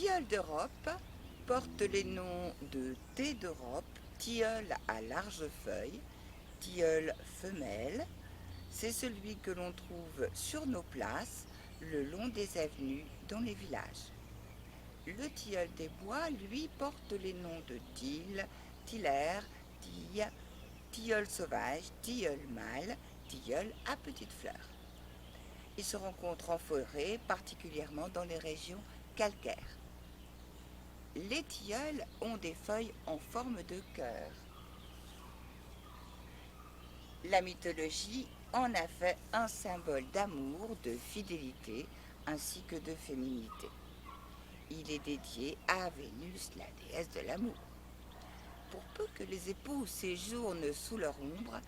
tilleul d'Europe porte les noms de thé d'Europe, tilleul à larges feuilles, tilleul femelle. C'est celui que l'on trouve sur nos places, le long des avenues, dans les villages. Le tilleul des bois, lui, porte les noms de tille, tillère, tille, tilleul sauvage, tilleul mâle, tilleul à petites fleurs. Il se rencontre en forêt, particulièrement dans les régions calcaires. Les tilleuls ont des feuilles en forme de cœur. La mythologie en a fait un symbole d'amour, de fidélité ainsi que de féminité. Il est dédié à Vénus, la déesse de l'amour. Pour peu que les époux séjournent sous leur ombre,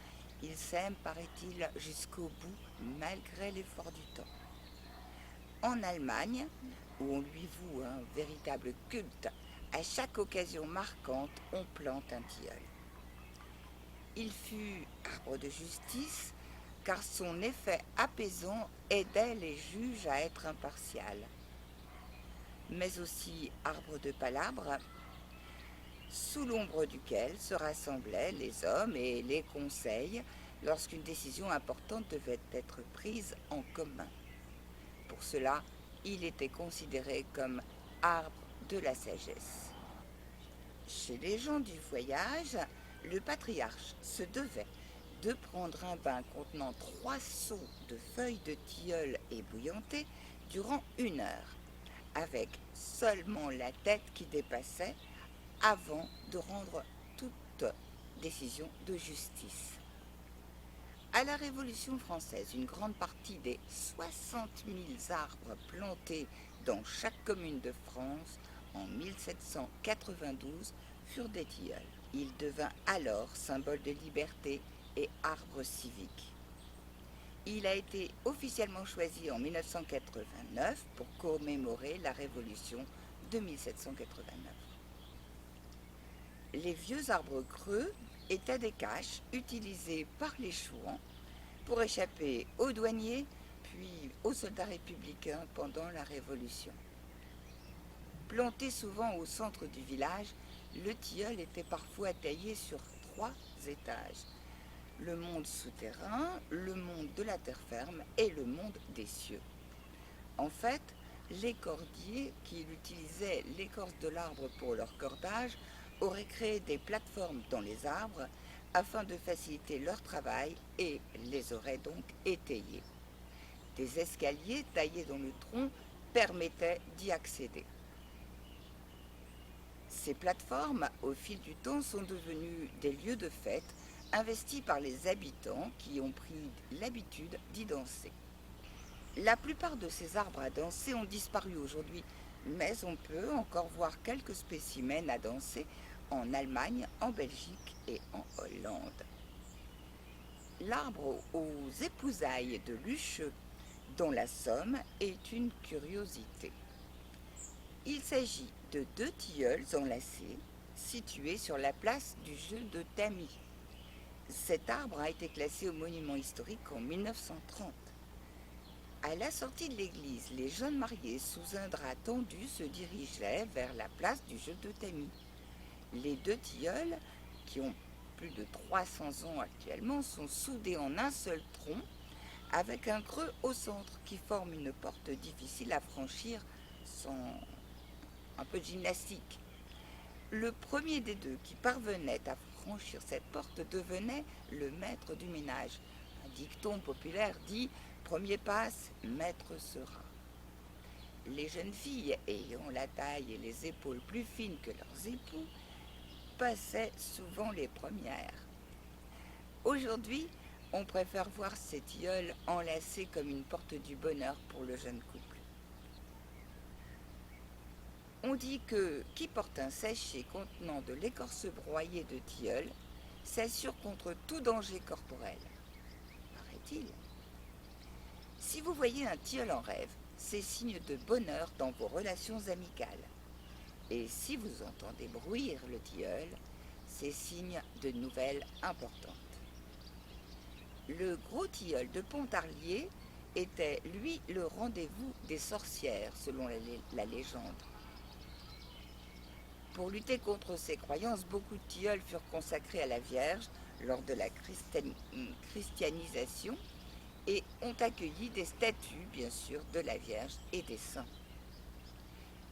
ils s'aiment, paraît-il, jusqu'au bout, malgré l'effort du temps. En Allemagne, où on lui voue un véritable culte, à chaque occasion marquante, on plante un tilleul. Il fut arbre de justice, car son effet apaisant aidait les juges à être impartials. Mais aussi arbre de palabre, sous l'ombre duquel se rassemblaient les hommes et les conseils lorsqu'une décision importante devait être prise en commun. Pour cela, il était considéré comme arbre de la sagesse. Chez les gens du voyage, le patriarche se devait de prendre un bain contenant 3 seaux de feuilles de tilleul ébouillantées durant 1 heure, avec seulement la tête qui dépassait, avant de rendre toute décision de justice. À la Révolution française, une grande partie des 60 000 arbres plantés dans chaque commune de France en 1792 furent des tilleuls. Il devint alors symbole de liberté et arbre civique. Il a été officiellement choisi en 1989 pour commémorer la Révolution de 1789. Les vieux arbres creux étaient des caches utilisées par les chouans pour échapper aux douaniers puis aux soldats républicains pendant la Révolution. Planté souvent au centre du village, le tilleul était parfois taillé sur 3 étages. Le monde souterrain, le monde de la terre ferme et le monde des cieux. En fait, les cordiers qui utilisaient l'écorce de l'arbre pour leur cordage auraient créé des plateformes dans les arbres afin de faciliter leur travail et les auraient donc étayés. Des escaliers taillés dans le tronc permettaient d'y accéder. Ces plateformes, au fil du temps, sont devenues des lieux de fête investis par les habitants qui ont pris l'habitude d'y danser. La plupart de ces arbres à danser ont disparu aujourd'hui, mais on peut encore voir quelques spécimens à danser en Allemagne, en Belgique et en Hollande. L'arbre aux épousailles de Lucheux, dans la Somme, est une curiosité. Il s'agit de 2 tilleuls enlacés situés sur la place du jeu de tamis. Cet arbre a été classé au monument historique en 1930. À la sortie de l'église, les jeunes mariés sous un drap tendu se dirigeaient vers la place du jeu de tamis. Les 2 tilleuls, qui ont plus de 300 ans actuellement, sont soudés en un seul tronc, avec un creux au centre qui forme une porte difficile à franchir sans un peu de gymnastique. Le premier des 2 qui parvenait à franchir cette porte devenait le maître du ménage. Un dicton populaire dit « Premier passe, maître sera ». Les jeunes filles, ayant la taille et les épaules plus fines que leurs époux, passaient souvent les premières. Aujourd'hui, on préfère voir ces tilleuls enlacés comme une porte du bonheur pour le jeune couple. On dit que qui porte un sachet contenant de l'écorce broyée de tilleul s'assure contre tout danger corporel, paraît-il. Si vous voyez un tilleul en rêve, c'est signe de bonheur dans vos relations amicales. Et si vous entendez bruire le tilleul, c'est signe de nouvelles importantes. Le gros tilleul de Pontarlier était, lui, le rendez-vous des sorcières, selon la légende. Pour lutter contre ces croyances, beaucoup de tilleuls furent consacrés à la Vierge lors de la christianisation et ont accueilli des statues, bien sûr, de la Vierge et des saints.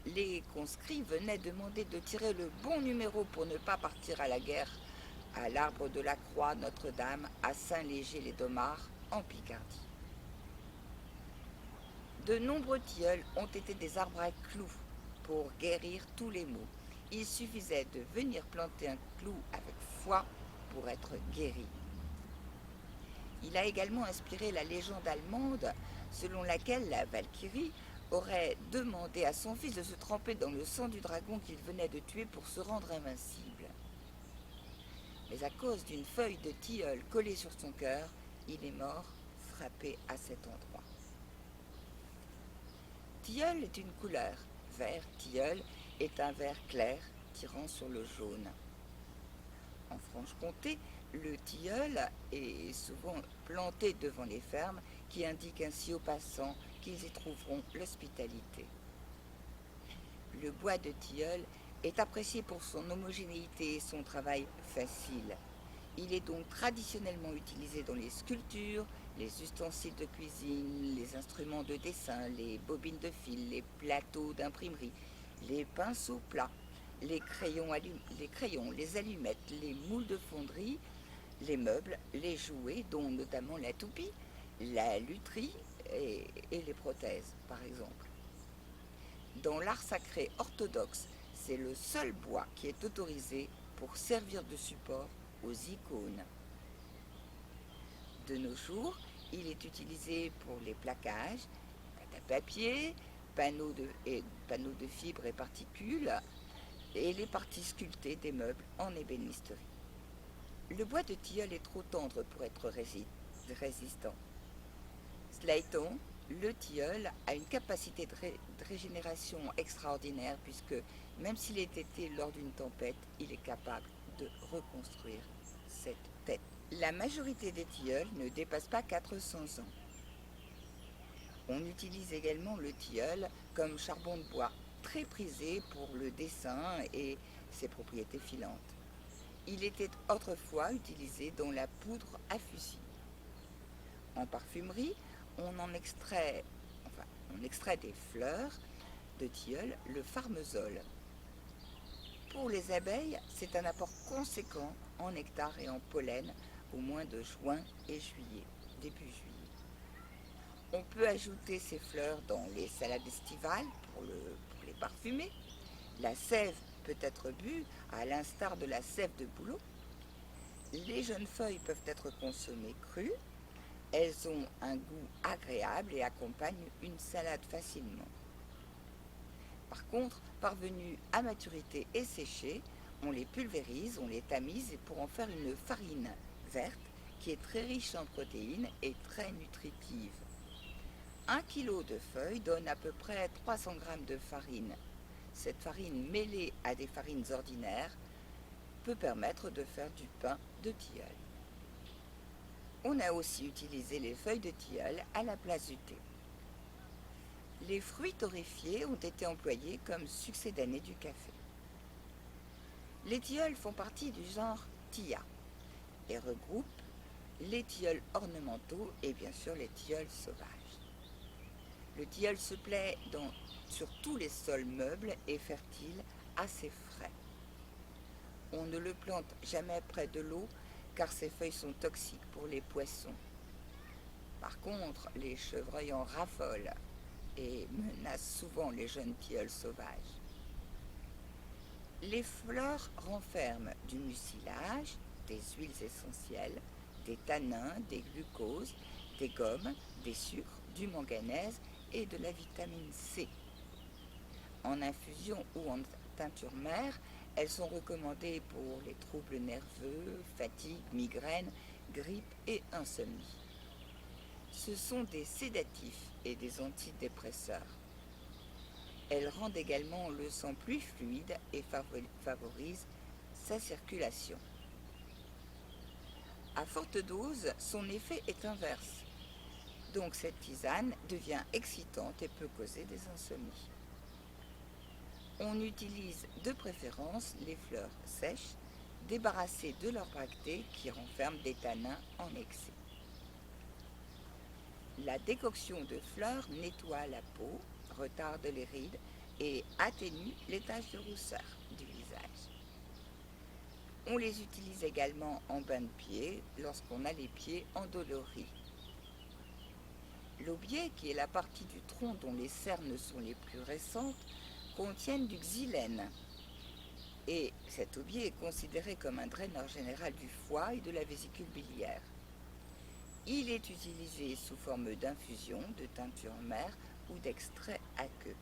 Les conscrits venaient demander de tirer le bon numéro pour ne pas partir à la guerre à l'Arbre de la Croix Notre-Dame à Saint-Léger-les-Domards en Picardie. De nombreux tilleuls ont été des arbres à clous pour guérir tous les maux. Il suffisait de venir planter un clou avec foi pour être guéri. Il a également inspiré la légende allemande selon laquelle la Valkyrie aurait demandé à son fils de se tremper dans le sang du dragon qu'il venait de tuer pour se rendre invincible. Mais à cause d'une feuille de tilleul collée sur son cœur, il est mort frappé à cet endroit. Tilleul est une couleur. Vert tilleul est un vert clair tirant sur le jaune. En Franche-Comté, le tilleul est souvent planté devant les fermes qui indiquent ainsi aux passants qu'ils y trouveront l'hospitalité. Le bois de tilleul est apprécié pour son homogénéité et son travail facile. Il est donc traditionnellement utilisé dans les sculptures, les ustensiles de cuisine, les instruments de dessin, les bobines de fil, les plateaux d'imprimerie, les pinceaux plats, les crayons, les allumettes, les moules de fonderie, les meubles, les jouets, dont notamment la toupie, la lutherie et les prothèses, par exemple. Dans l'art sacré orthodoxe, c'est le seul bois qui est autorisé pour servir de support aux icônes. De nos jours, il est utilisé pour les plaquages, pâte à papier, panneaux de fibres et particules et les parties sculptées des meubles en ébénisterie. Le bois de tilleul est trop tendre pour être résistant. Slayton, le tilleul, a une capacité de régénération extraordinaire puisque même s'il est été lors d'une tempête, il est capable de reconstruire cette tête. La majorité des tilleuls ne dépasse pas 400 ans. On utilise également le tilleul comme charbon de bois, très prisé pour le dessin et ses propriétés filantes. Il était autrefois utilisé dans la poudre à fusil. En parfumerie, on extrait des fleurs de tilleul, le farmesol. Pour les abeilles, c'est un apport conséquent en nectar et en pollen au mois de juin et juillet, début juillet. On peut ajouter ces fleurs dans les salades estivales pour les parfumer. La sève peut être bue à l'instar de la sève de bouleau. Les jeunes feuilles peuvent être consommées crues. Elles ont un goût agréable et accompagnent une salade facilement. Par contre, parvenues à maturité et séchées, on les pulvérise, on les tamise pour en faire une farine verte qui est très riche en protéines et très nutritive. 1 kg de feuilles donne à peu près 300 g de farine. Cette farine mêlée à des farines ordinaires peut permettre de faire du pain de tilleul. On a aussi utilisé les feuilles de tilleul à la place du thé. Les fruits torréfiés ont été employés comme succédanés du café. Les tilleuls font partie du genre Thia et regroupent les tilleuls ornementaux et bien sûr les tilleuls sauvages. Le tilleul se plaît sur tous les sols meubles et fertiles assez frais. On ne le plante jamais près de l'eau car ses feuilles sont toxiques pour les poissons. Par contre, les chevreuils en raffolent et menacent souvent les jeunes tilleuls sauvages. Les fleurs renferment du mucilage, des huiles essentielles, des tanins, des glucoses, des gommes, des sucres, du manganèse et de la vitamine C. En infusion ou en teinture mère, elles sont recommandées pour les troubles nerveux, fatigue, migraine, grippe et insomnie. Ce sont des sédatifs et des antidépresseurs. Elles rendent également le sang plus fluide et favorisent sa circulation. À forte dose, son effet est inverse. Donc cette tisane devient excitante et peut causer des insomnies. On utilise de préférence les fleurs sèches, débarrassées de leurs bractées qui renferment des tanins en excès. La décoction de fleurs nettoie la peau, retarde les rides et atténue les taches de rousseur du visage. On les utilise également en bain de pied lorsqu'on a les pieds endoloris. L'aubier, qui est la partie du tronc dont les cernes sont les plus récentes, contiennent du xylène. Et cet aubier est considéré comme un draineur général du foie et de la vésicule biliaire. Il est utilisé sous forme d'infusion, de teinture mère ou d'extrait aqueux.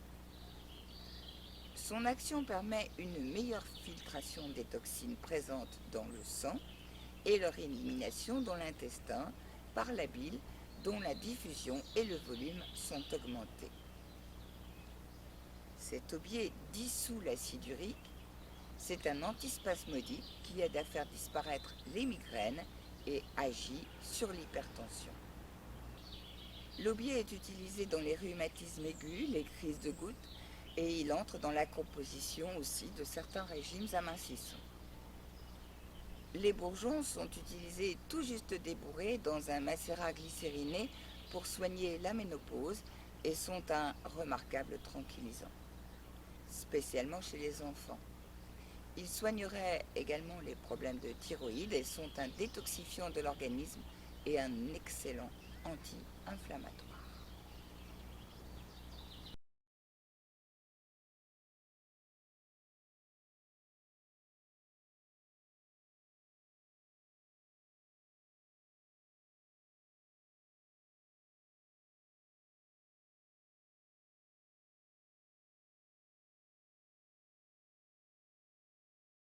Son action permet une meilleure filtration des toxines présentes dans le sang et leur élimination dans l'intestin par la bile dont la diffusion et le volume sont augmentés. Cet aubier dissout l'acide urique. C'est un antispasmodique qui aide à faire disparaître les migraines et agit sur l'hypertension. L'aubier est utilisé dans les rhumatismes aigus, les crises de gouttes, et il entre dans la composition aussi de certains régimes amincissants. Les bourgeons sont utilisés tout juste débourrés dans un macérat glycériné pour soigner la ménopause et sont un remarquable tranquillisant, spécialement chez les enfants. Ils soigneraient également les problèmes de thyroïde et sont un détoxifiant de l'organisme et un excellent anti-inflammatoire.